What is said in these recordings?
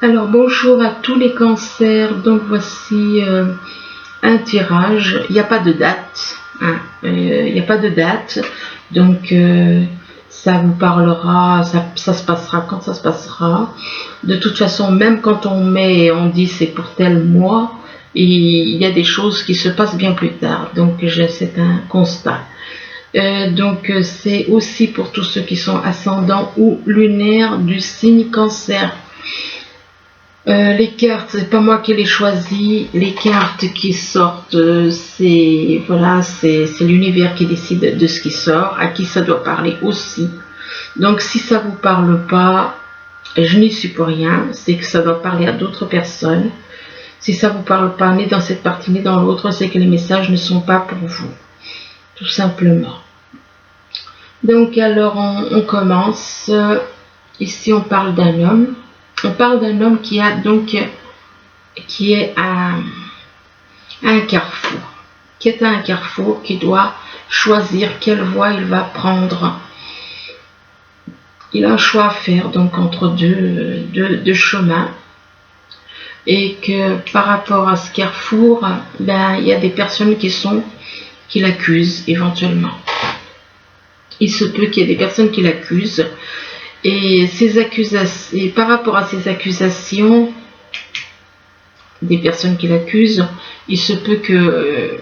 Alors bonjour à tous les cancers, donc voici un tirage, il n'y a pas de date, hein. Il n'y a pas de date, donc ça vous parlera, ça se passera quand ça se passera. De toute façon, même quand on dit c'est pour tel mois, il y a des choses qui se passent bien plus tard, donc c'est un constat. Donc c'est aussi pour tous ceux qui sont ascendants ou lunaires du signe cancer. Les cartes, c'est pas moi qui les choisis. Les cartes qui sortent, c'est voilà, c'est l'univers qui décide de ce qui sort, à qui ça doit parler aussi. Donc si ça vous parle pas, je n'y suis pour rien. C'est que ça doit parler à d'autres personnes. Si ça vous parle pas, ni dans cette partie ni dans l'autre, c'est que les messages ne sont pas pour vous, tout simplement. Donc alors on commence. Ici on parle d'un homme. On parle d'un homme qui est à un carrefour, qui doit choisir quelle voie il va prendre. Il a un choix à faire donc entre deux chemins, et que par rapport à ce carrefour, ben il y a des personnes qui l'accusent éventuellement. Il se peut qu'il y ait des personnes qui l'accusent. Et par rapport à ces accusations des personnes qui l'accusent, il se peut que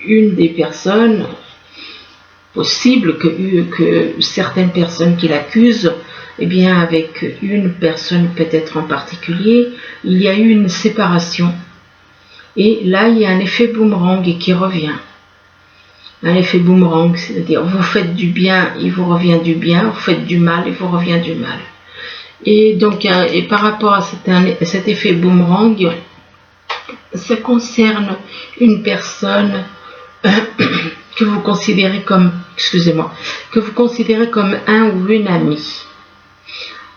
une des personnes, possible que certaines personnes qui l'accusent, eh bien avec une personne peut-être en particulier, il y a eu une séparation. Et là, il y a un effet boomerang qui revient. Un effet boomerang, c'est-à-dire vous faites du bien, il vous revient du bien, vous faites du mal, il vous revient du mal. Et donc, et par rapport à cet effet boomerang, ça concerne une personne que vous considérez comme, que vous considérez comme un ou une amie.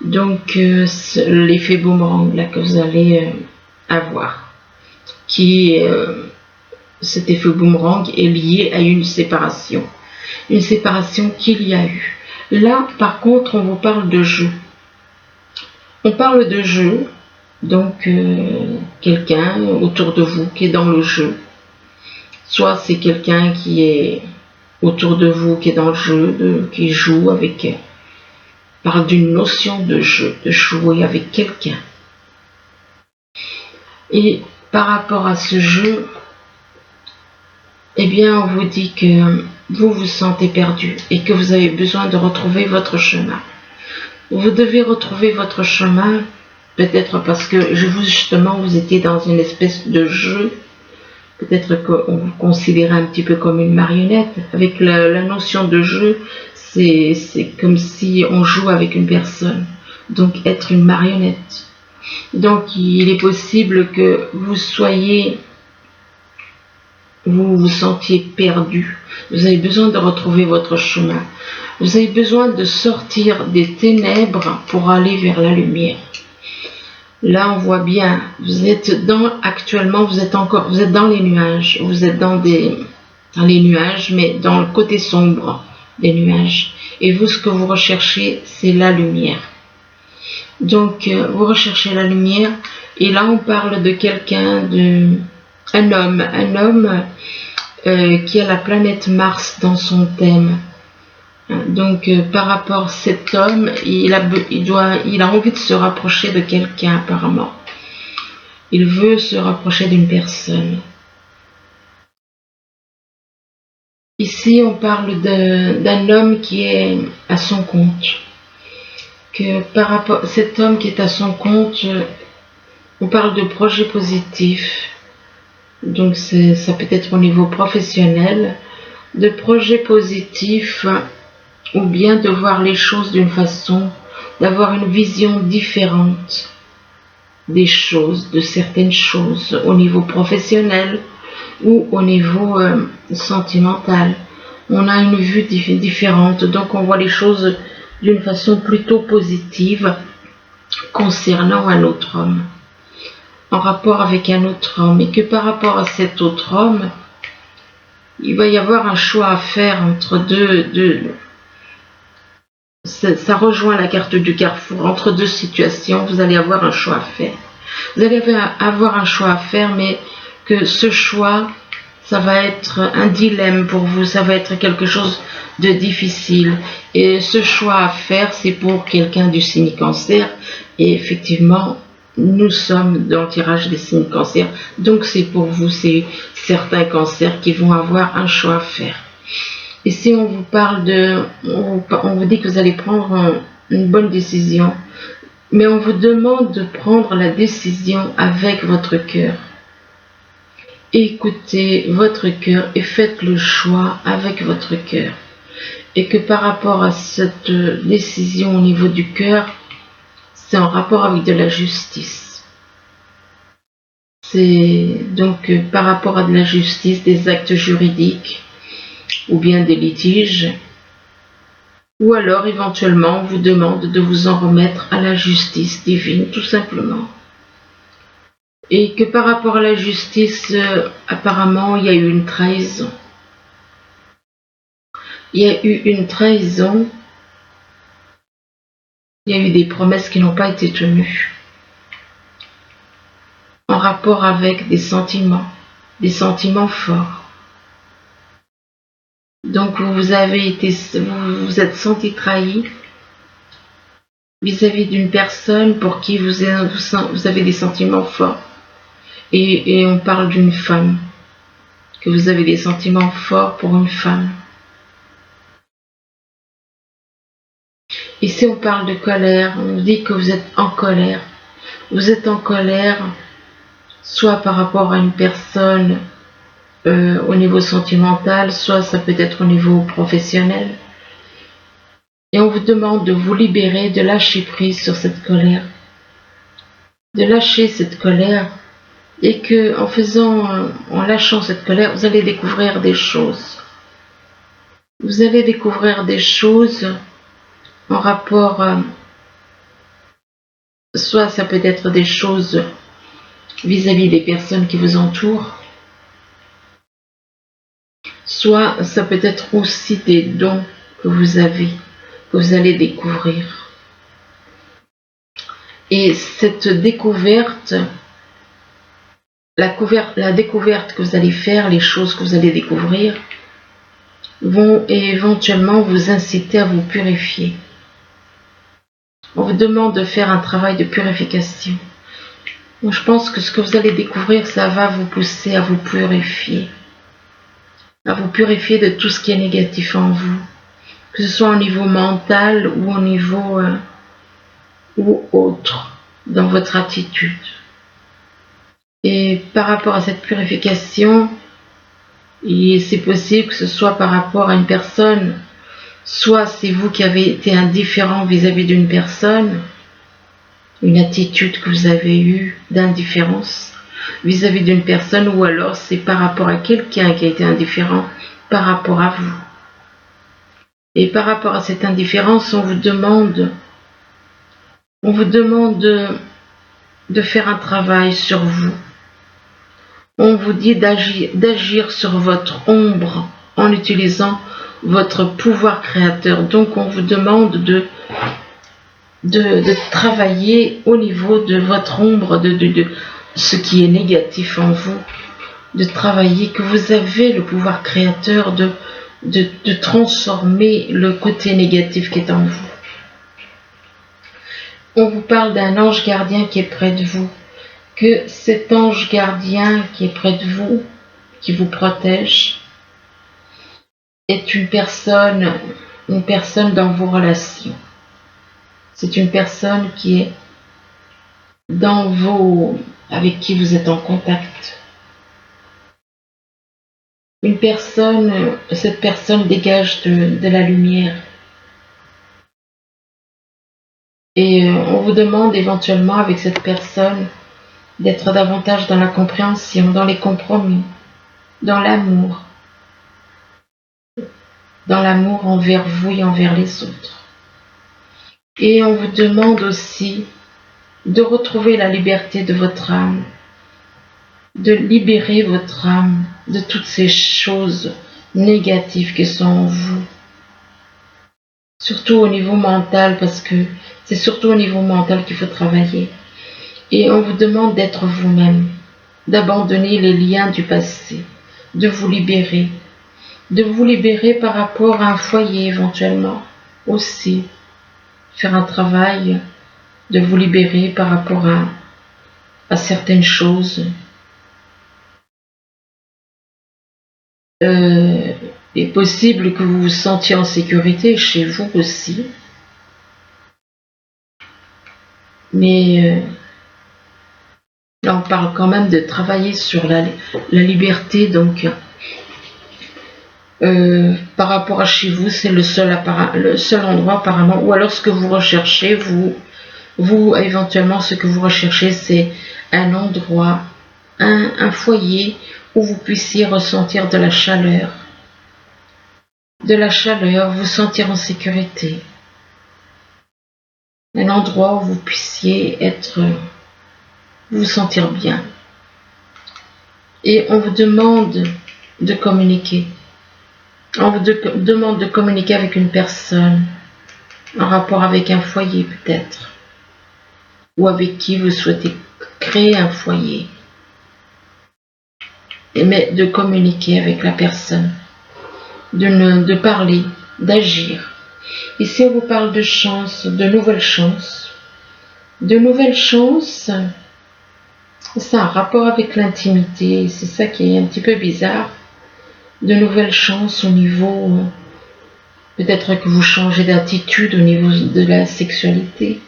Donc, l'effet boomerang là que vous allez avoir, cet effet boomerang est lié à une séparation qu'il y a eu. Là, par contre, on vous parle de jeu. On parle de jeu, donc quelqu'un autour de vous qui est dans le jeu. Soit c'est quelqu'un qui est autour de vous qui est dans le jeu, qui joue avec, parle d'une notion de jeu, de jouer avec quelqu'un. Et par rapport à ce jeu, eh bien, on vous dit que vous vous sentez perdu et que vous avez besoin de retrouver votre chemin. Vous devez retrouver votre chemin, peut-être parce que justement, vous étiez dans une espèce de jeu. Peut-être qu'on vous considère un petit peu comme une marionnette. Avec la notion de jeu, c'est comme si on joue avec une personne. Donc, être une marionnette. Donc, il est possible que vous vous sentiez perdu. Vous avez besoin de retrouver votre chemin. Vous avez besoin de sortir des ténèbres pour aller vers la lumière. Là, on voit bien, actuellement, vous êtes dans les nuages. Vous êtes dans les nuages, mais dans le côté sombre des nuages. Et vous, ce que vous recherchez, c'est la lumière. Donc, vous recherchez la lumière. Et là, on parle de quelqu'un, un homme qui a la planète Mars dans son thème. Donc par rapport à cet homme, il a envie de se rapprocher de quelqu'un apparemment. Il veut se rapprocher d'une personne. Ici, on parle d'un homme qui est à son compte. Que par rapport à cet homme qui est à son compte, on parle de projet positif. Donc ça peut être au niveau professionnel, de projet positif, ou bien de voir les choses d'une façon, d'avoir une vision différente des choses, de certaines choses, au niveau professionnel ou au niveau sentimental. On a une vue différente, donc on voit les choses d'une façon plutôt positive concernant un autre homme, en rapport avec un autre homme, et que par rapport à cet autre homme, il va y avoir un choix à faire entre deux. Ça rejoint la carte du carrefour. Entre deux situations, vous allez avoir un choix à faire. Vous allez avoir un choix à faire, mais que ce choix, ça va être un dilemme pour vous, ça va être quelque chose de difficile. Et ce choix à faire, c'est pour quelqu'un du signe cancer. Et effectivement, nous sommes dans le tirage des signes cancer. Donc c'est pour vous, c'est certains cancers qui vont avoir un choix à faire. Et si on vous parle on vous dit que vous allez prendre une bonne décision, mais on vous demande de prendre la décision avec votre cœur. Écoutez votre cœur et faites le choix avec votre cœur. Et que par rapport à cette décision au niveau du cœur, c'est en rapport avec de la justice. C'est donc par rapport à de la justice, des actes juridiques ou bien des litiges. Ou alors éventuellement on vous demande de vous en remettre à la justice divine, tout simplement. Et que par rapport à la justice, apparemment, il y a eu une trahison. Il y a eu une trahison. Il y a eu des promesses qui n'ont pas été tenues. En rapport avec des sentiments forts. Donc vous êtes senti trahi vis-à-vis d'une personne pour qui vous avez des sentiments forts. Et on parle d'une femme, que vous avez des sentiments forts pour une femme. Ici on parle de colère, on dit que vous êtes en colère. Vous êtes en colère, soit par rapport à une personne au niveau sentimental, soit ça peut être au niveau professionnel. Et on vous demande de vous libérer, de lâcher prise sur cette colère. De lâcher cette colère. Et que en lâchant cette colère, vous allez découvrir des choses. Vous allez découvrir des choses en rapport, soit ça peut être des choses vis-à-vis des personnes qui vous entourent, soit ça peut être aussi des dons que vous avez, que vous allez découvrir. Et cette découverte, la découverte que vous allez faire, les choses que vous allez découvrir, vont éventuellement vous inciter à vous purifier. On vous demande de faire un travail de purification. Donc je pense que ce que vous allez découvrir, ça va vous pousser à vous purifier. À vous purifier de tout ce qui est négatif en vous. Que ce soit au niveau mental ou au niveau ou autre, dans votre attitude. Et par rapport à cette purification, c'est possible que ce soit par rapport à une personne, soit c'est vous qui avez été indifférent vis-à-vis d'une personne, une attitude que vous avez eue d'indifférence vis-à-vis d'une personne, ou alors c'est par rapport à quelqu'un qui a été indifférent par rapport à vous. Et par rapport à cette indifférence, on vous demande de faire un travail sur vous. On vous dit d'agir sur votre ombre en utilisant votre pouvoir créateur. Donc on vous demande de travailler au niveau de votre ombre, de ce qui est négatif en vous, de travailler, que vous avez le pouvoir créateur de transformer le côté négatif qui est en vous. On vous parle d'un ange gardien qui est près de vous, que cet ange gardien qui est près de vous, qui vous protège, est une personne dans vos relations. C'est une personne qui est avec qui vous êtes en contact. Cette personne dégage de la lumière. Et on vous demande éventuellement avec cette personne d'être davantage dans la compréhension, dans les compromis, dans l'amour envers vous et envers les autres. Et on vous demande aussi de retrouver la liberté de votre âme, de libérer votre âme de toutes ces choses négatives qui sont en vous. Surtout au niveau mental, parce que c'est surtout au niveau mental qu'il faut travailler. Et on vous demande d'être vous-même, d'abandonner les liens du passé, de vous libérer par rapport à un foyer éventuellement aussi, faire un travail, de vous libérer par rapport à certaines choses. Il est possible que vous vous sentiez en sécurité chez vous aussi, mais là on parle quand même de travailler sur la liberté, donc par rapport à chez vous, c'est le seul endroit apparemment, ou alors ce que vous recherchez, vous éventuellement ce que vous recherchez, c'est un endroit, un foyer où vous puissiez ressentir de la chaleur, vous sentir en sécurité, un endroit où vous puissiez vous sentir bien. Et on vous demande de communiquer. On vous demande de communiquer avec une personne en rapport avec un foyer peut-être, ou avec qui vous souhaitez créer un foyer. Mais de communiquer avec la personne, de parler, d'agir. Ici on vous parle de chance, de nouvelles chances. De nouvelles chances, c'est un rapport avec l'intimité, c'est ça qui est un petit peu bizarre. De nouvelles chances au niveau, peut-être que vous changez d'attitude au niveau de la sexualité.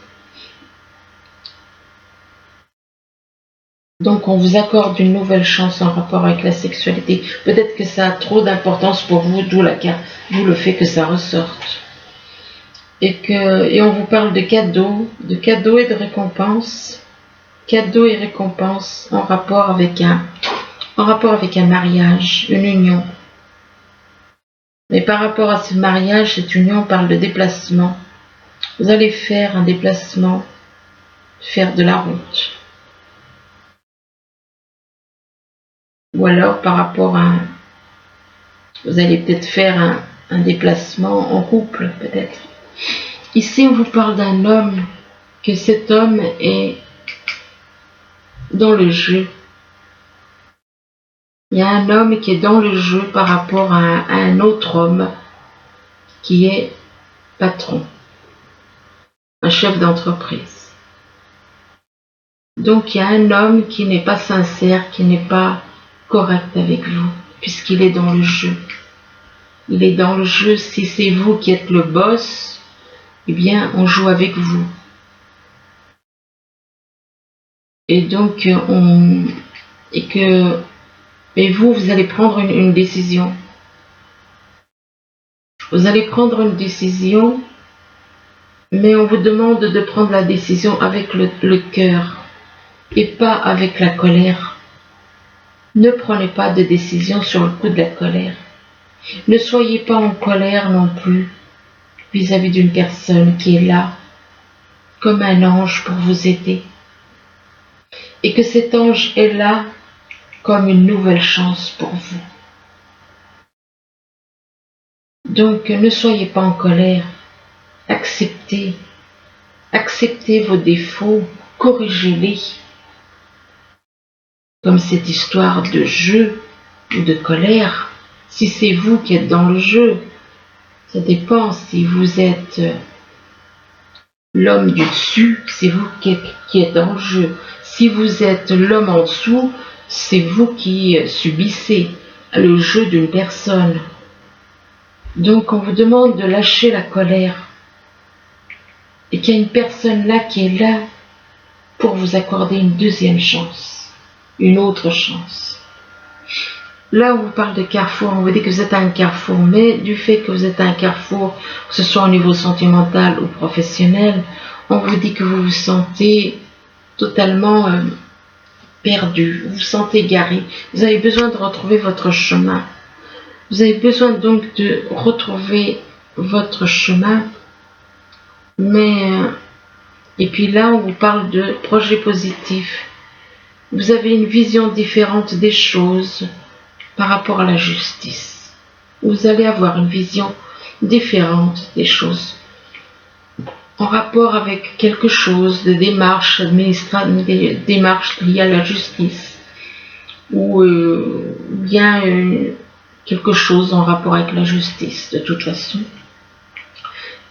Donc on vous accorde une nouvelle chance en rapport avec la sexualité. Peut-être que ça a trop d'importance pour vous, d'où le fait que ça ressorte. Et on vous parle de cadeaux et de récompenses. Cadeaux et récompenses en rapport avec un mariage, une union. Mais par rapport à ce mariage, cette union, on parle de déplacement. Vous allez faire un déplacement, faire de la route. Ou alors par rapport à... Vous allez peut-être faire un déplacement en couple, peut-être. Ici, on vous parle d'un homme, que cet homme est dans le jeu. Il y a un homme qui est dans le jeu par rapport à un autre homme qui est patron, un chef d'entreprise. Donc il y a un homme qui n'est pas sincère, qui n'est pas correct avec vous, puisqu'il est dans le jeu. Il est dans le jeu. Si c'est vous qui êtes le boss, eh bien on joue avec vous. Et donc vous allez prendre une décision. Vous allez prendre une décision, mais on vous demande de prendre la décision avec le cœur et pas avec la colère. Ne prenez pas de décision sur le coup de la colère. Ne soyez pas en colère non plus vis-à-vis d'une personne qui est là comme un ange pour vous aider. Et que cet ange est là comme une nouvelle chance pour vous. Donc ne soyez pas en colère. Acceptez vos défauts, corrigez-les. Comme cette histoire de jeu ou de colère, si c'est vous qui êtes dans le jeu, ça dépend si vous êtes l'homme du dessus, c'est vous qui êtes dans le jeu. Si vous êtes l'homme en dessous, c'est vous qui subissez le jeu d'une personne. Donc on vous demande de lâcher la colère et qu'il y a une personne là qui est là pour vous accorder une deuxième chance, une autre chance. Là, on vous parle de carrefour, on vous dit que vous êtes à un carrefour, mais du fait que vous êtes à un carrefour, que ce soit au niveau sentimental ou professionnel, on vous dit que vous vous sentez totalement perdu, vous vous sentez égaré, vous avez besoin de retrouver votre chemin. Vous avez besoin donc de retrouver votre chemin, et puis là, on vous parle de projet positif. Vous avez une vision différente des choses par rapport à la justice. Vous allez avoir une vision différente des choses en rapport avec quelque chose, des démarches administratives, des démarches liées à la justice, ou bien quelque chose en rapport avec la justice de toute façon.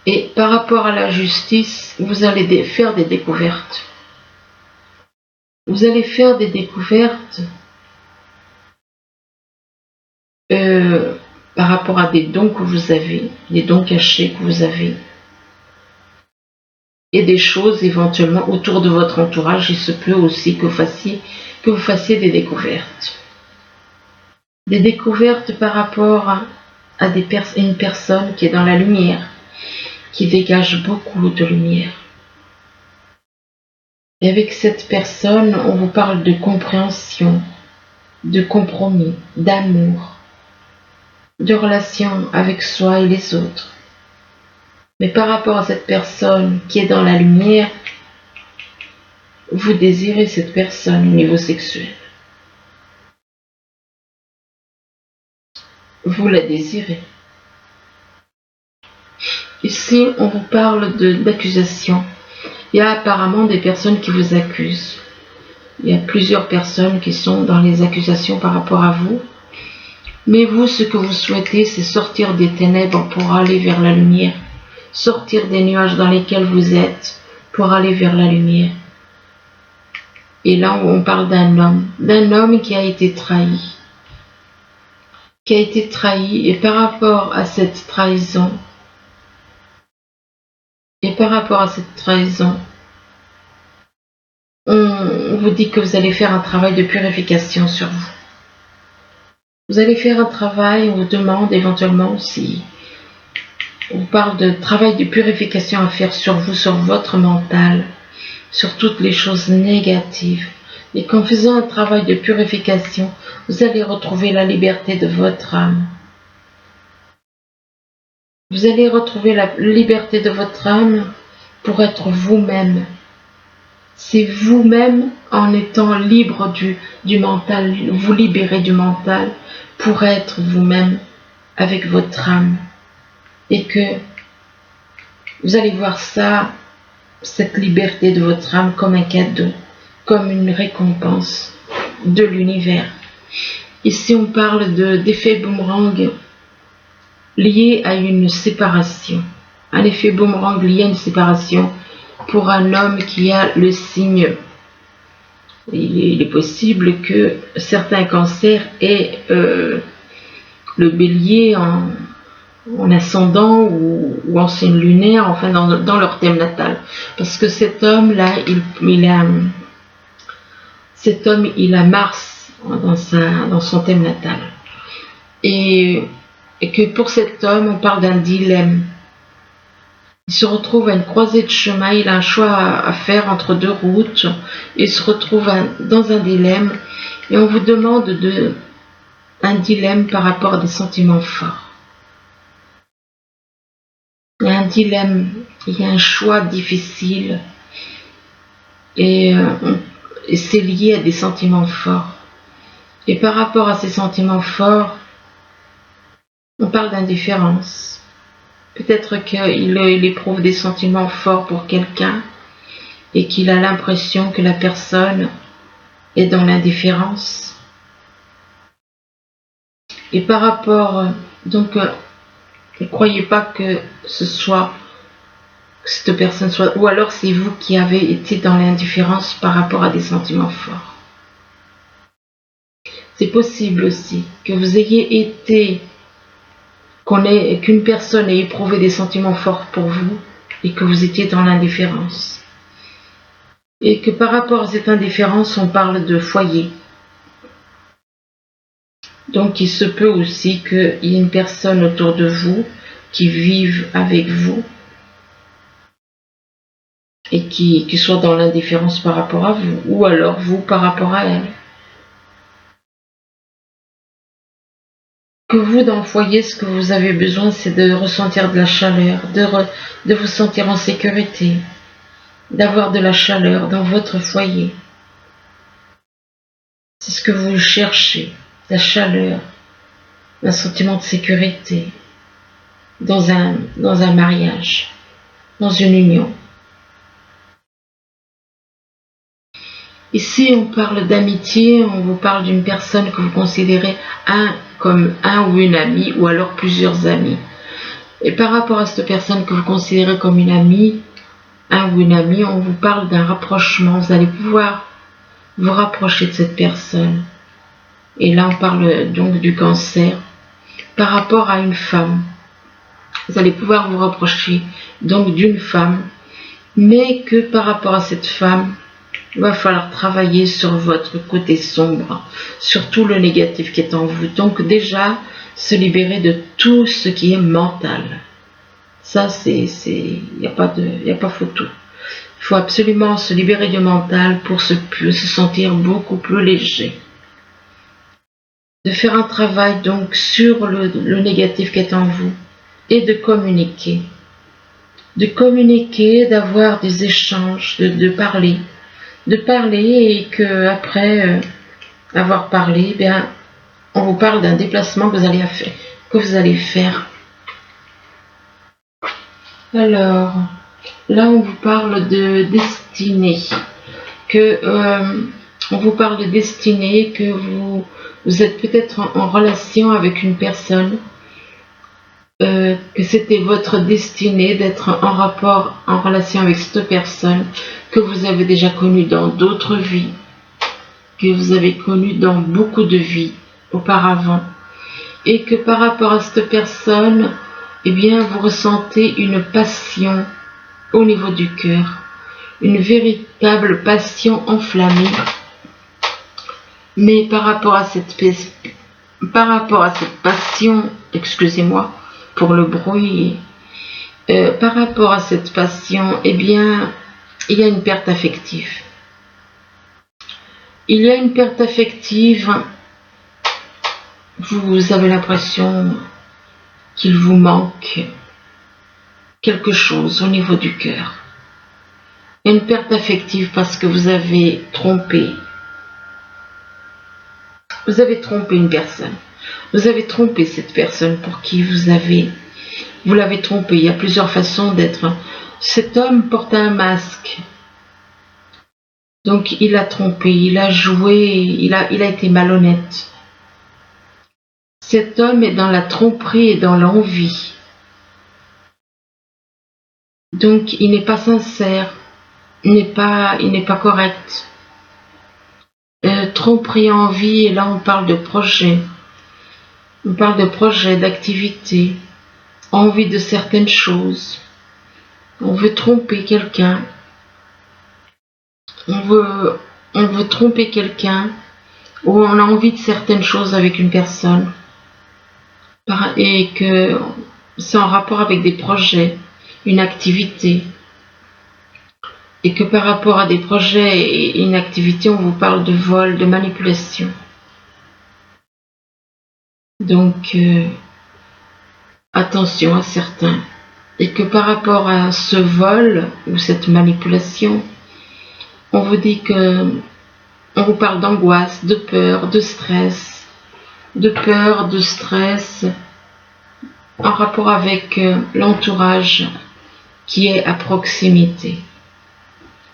Et par rapport à la justice, vous allez faire des découvertes. Vous allez faire des découvertes par rapport à des dons que vous avez, des dons cachés que vous avez, et des choses éventuellement autour de votre entourage. Il se peut aussi que vous fassiez des découvertes. Des découvertes par rapport à une personne qui est dans la lumière, qui dégage beaucoup de lumière. Et avec cette personne, on vous parle de compréhension, de compromis, d'amour, de relation avec soi et les autres. Mais par rapport à cette personne qui est dans la lumière, vous désirez cette personne au niveau sexuel. Vous la désirez. Ici, on vous parle d'accusation. Il y a apparemment des personnes qui vous accusent. Il y a plusieurs personnes qui sont dans les accusations par rapport à vous. Mais vous, ce que vous souhaitez, c'est sortir des ténèbres pour aller vers la lumière. Sortir des nuages dans lesquels vous êtes pour aller vers la lumière. Et là, on parle d'un homme qui a été trahi. Qui a été trahi, et par rapport à cette trahison, on vous dit que vous allez faire un travail de purification sur vous. Vous allez faire un travail, on vous demande éventuellement si on vous parle de travail de purification à faire sur vous, sur votre mental, sur toutes les choses négatives. Et qu'en faisant un travail de purification, vous allez retrouver la liberté de votre âme. Vous allez retrouver la liberté de votre âme pour être vous-même. C'est vous-même en étant libre du mental, vous libérer du mental pour être vous-même avec votre âme. Et que vous allez voir ça, cette liberté de votre âme comme un cadeau, comme une récompense de l'univers. Ici, on parle d'effet boomerang lié à une séparation. Un effet boomerang lié à une séparation pour un homme qui a le signe. Il est possible que certains cancers aient le bélier en ascendant ou en signe lunaire, enfin dans leur thème natal. Parce que cet homme-là, il a Mars dans son thème natal. Et que pour cet homme, on parle d'un dilemme. Il se retrouve à une croisée de chemin, il a un choix à faire entre deux routes, il se retrouve dans un dilemme, et on vous demande un dilemme par rapport à des sentiments forts. Il y a un dilemme, il y a un choix difficile, et c'est lié à des sentiments forts. Et par rapport à ces sentiments forts, on parle d'indifférence. Peut-être qu'il éprouve des sentiments forts pour quelqu'un et qu'il a l'impression que la personne est dans l'indifférence. Et par rapport, donc, ne croyez pas que cette personne soit, ou alors c'est vous qui avez été dans l'indifférence par rapport à des sentiments forts. C'est possible aussi que vous ayez été qu'une personne ait éprouvé des sentiments forts pour vous et que vous étiez dans l'indifférence. Et que par rapport à cette indifférence, on parle de foyer. Donc il se peut aussi qu'il y ait une personne autour de vous qui vive avec vous et qui soit dans l'indifférence par rapport à vous, ou alors vous par rapport à elle. Que vous, dans le foyer, ce que vous avez besoin, c'est de ressentir de la chaleur, de vous sentir en sécurité, d'avoir de la chaleur dans votre foyer. C'est ce que vous cherchez, la chaleur, un sentiment de sécurité dans un mariage, dans une union. Ici, on parle d'amitié, on vous parle d'une personne que vous considérez comme un ou une amie, ou alors plusieurs amis. Et par rapport à cette personne que vous considérez comme une amie, un ou une amie, on vous parle d'un rapprochement. Vous allez pouvoir vous rapprocher de cette personne. Et là, on parle donc du cancer. Par rapport à une femme, vous allez pouvoir vous rapprocher donc d'une femme, mais que par rapport à cette femme, il va falloir travailler sur votre côté sombre, sur tout le négatif qui est en vous. Donc déjà, se libérer de tout ce qui est mental. Ça, il n'y a pas photo. Il faut absolument se libérer du mental pour se sentir beaucoup plus léger. De faire un travail donc sur le négatif qui est en vous et de communiquer. De communiquer, d'avoir des échanges, de parler. De parler et que après avoir parlé, bien, on vous parle d'un déplacement que vous allez faire. Alors, là on vous parle de destinée, on vous parle de destinée, que vous êtes peut-être en relation avec une personne, que c'était votre destinée d'être en relation avec cette personne que vous avez déjà connue dans d'autres vies, que vous avez connue dans beaucoup de vies auparavant, et que par rapport à cette personne, eh bien, vous ressentez une passion au niveau du cœur, une véritable passion enflammée. Mais par rapport à cette passion, excusez-moi pour le bruit, par rapport à cette passion, eh bien, il y a une perte affective. Il y a une perte affective, vous avez l'impression qu'il vous manque quelque chose au niveau du cœur. Une perte affective parce que vous avez trompé. Vous avez trompé une personne. Vous avez trompé cette personne pour qui vous l'avez trompé. Il y a plusieurs façons d'être. Cet homme portait un masque. Donc il a trompé, il a joué, il a été malhonnête. Cet homme est dans la tromperie et dans l'envie. Donc il n'est pas sincère, il n'est pas correct. Tromperie, envie, et là on parle de projet. On parle de projet, d'activité, envie de certaines choses. On veut tromper quelqu'un. On veut tromper quelqu'un, ou on a envie de certaines choses avec une personne. Et que c'est en rapport avec des projets, une activité. Et que par rapport à des projets et une activité, on vous parle de vol, de manipulation. Donc, attention à certains. Et que par rapport à ce vol ou cette manipulation, on vous dit que on vous parle d'angoisse, de peur, de stress, en rapport avec l'entourage qui est à proximité,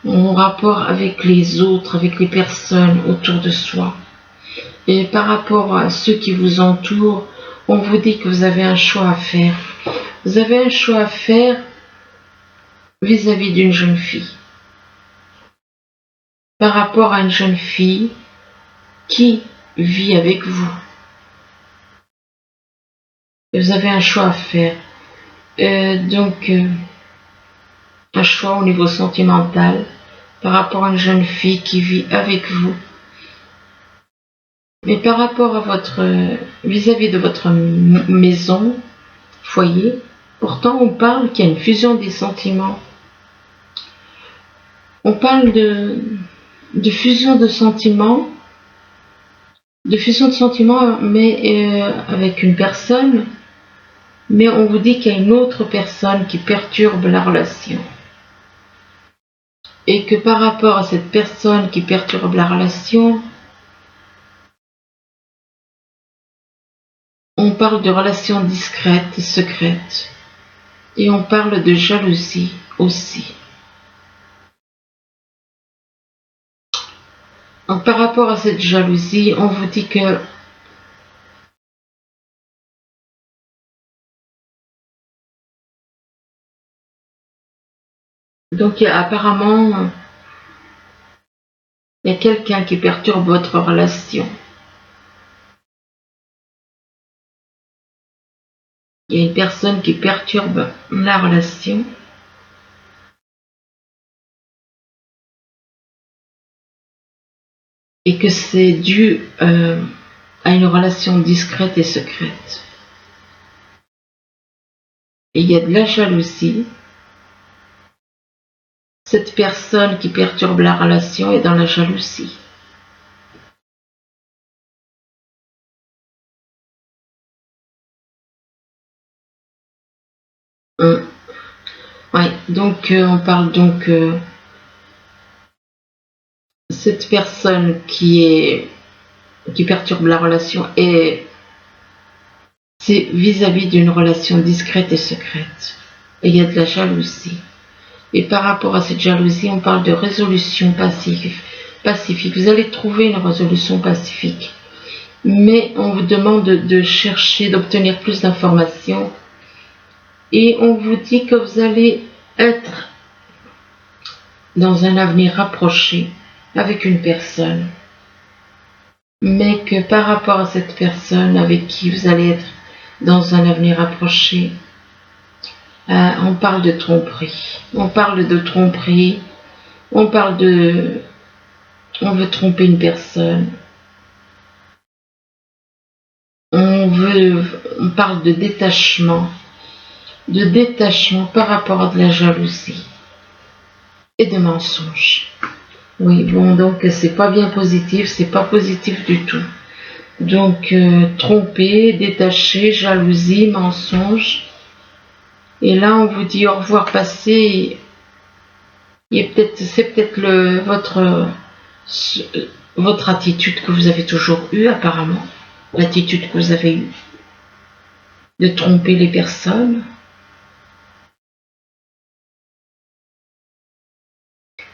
en rapport avec les autres, avec les personnes autour de soi. Et par rapport à ceux qui vous entourent, on vous dit que vous avez un choix à faire. Vous avez un choix à faire vis-à-vis d'une jeune fille. Par rapport à une jeune fille qui vit avec vous. Vous avez un choix à faire. Un choix au niveau sentimental par rapport à une jeune fille qui vit avec vous. Mais par rapport à vis-à-vis de votre maison, foyer, pourtant on parle qu'il y a une fusion des sentiments. On parle de fusion de sentiments, mais avec une personne, mais on vous dit qu'il y a une autre personne qui perturbe la relation. Et que par rapport à cette personne qui perturbe la relation, on parle de relations discrètes et secrètes. Et on parle de jalousie aussi. Donc, par rapport à cette jalousie, on vous dit que donc apparemment il y a quelqu'un qui perturbe votre relation. Il y a une personne qui perturbe la relation. Et que c'est dû à une relation discrète et secrète. Et il y a de la jalousie. Cette personne qui perturbe la relation est dans la jalousie. Ouais, donc on parle donc cette personne qui perturbe la relation et c'est vis-à-vis d'une relation discrète et secrète. Et il y a de la jalousie. Et par rapport à cette jalousie, on parle de résolution pacifique. Vous allez trouver une résolution pacifique. Mais on vous demande de chercher, d'obtenir plus d'informations. Et on vous dit que vous allez être dans un avenir rapproché avec une personne. Mais que par rapport à cette personne avec qui vous allez être dans un avenir rapproché, on parle de tromperie. On parle de tromperie. On veut tromper une personne. On parle de détachement par rapport à de la jalousie et de mensonges. Oui, bon, donc c'est pas bien positif, c'est pas positif du tout. Donc, tromper, détacher, jalousie, mensonge. Et là, on vous dit au revoir passé. C'est peut-être votre attitude que vous avez toujours eue apparemment, l'attitude que vous avez eue de tromper les personnes.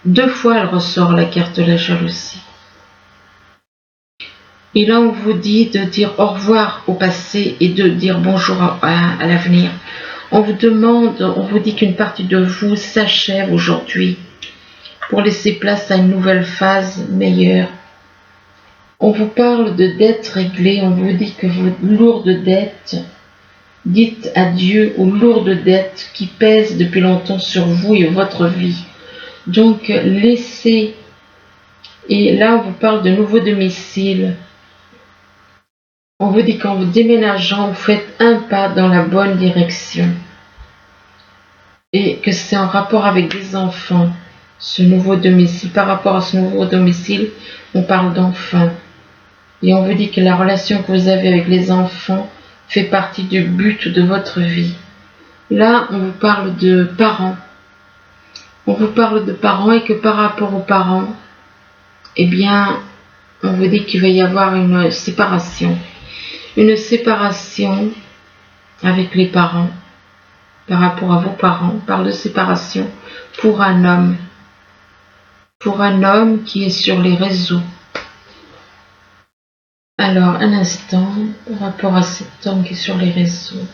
Deux fois, elle ressort la carte de la jalousie. Et là, on vous dit de dire au revoir au passé et de dire bonjour à l'avenir. On vous dit qu'une partie de vous s'achève aujourd'hui pour laisser place à une nouvelle phase meilleure. On vous parle de dettes réglées, on vous dit que vos lourdes dettes, dites adieu aux lourdes dettes qui pèsent depuis longtemps sur vous et votre vie. Donc laissez, et là on vous parle de nouveaux domiciles. On vous dit qu'en vous déménageant, vous faites un pas dans la bonne direction. Et que c'est en rapport avec des enfants, ce nouveau domicile. Par rapport à ce nouveau domicile, on parle d'enfants. Et on vous dit que la relation que vous avez avec les enfants fait partie du but de votre vie. Là, on vous parle de parents. On vous parle de parents et que par rapport aux parents, eh bien, on vous dit qu'il va y avoir une séparation. Une séparation avec les parents. Par rapport à vos parents, on parle de séparation pour un homme. Pour un homme qui est sur les réseaux. Alors, un instant, par rapport à cet homme qui est sur les réseaux.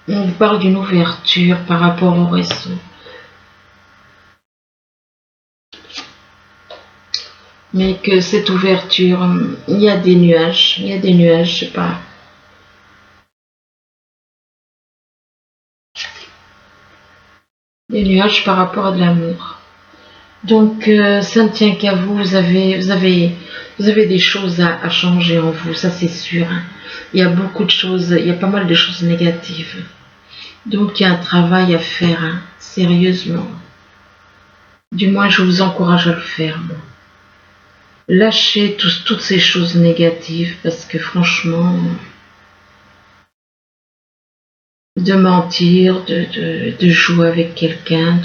On vous parle d'une ouverture par rapport au réseau. Mais que cette ouverture, il y a des nuages, je sais pas. Des nuages par rapport à de l'amour. Donc, ça ne tient qu'à vous, vous avez des choses à changer en vous, ça c'est sûr. Il y a beaucoup de choses, il y a pas mal de choses négatives. Donc, il y a un travail à faire, sérieusement. Du moins, je vous encourage à le faire, moi. Lâchez toutes ces choses négatives, parce que franchement, de mentir, de jouer avec quelqu'un,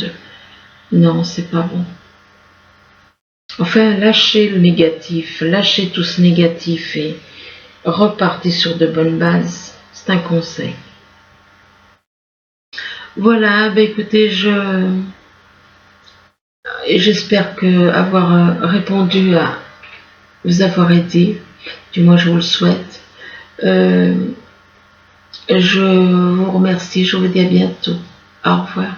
non, c'est pas bon. Enfin, lâchez le négatif, lâchez tout ce négatif et repartez sur de bonnes bases. C'est un conseil. Voilà, ben écoutez, j'espère que avoir répondu à vous avoir aidé, du moins je vous le souhaite. Je vous remercie, je vous dis à bientôt. Au revoir.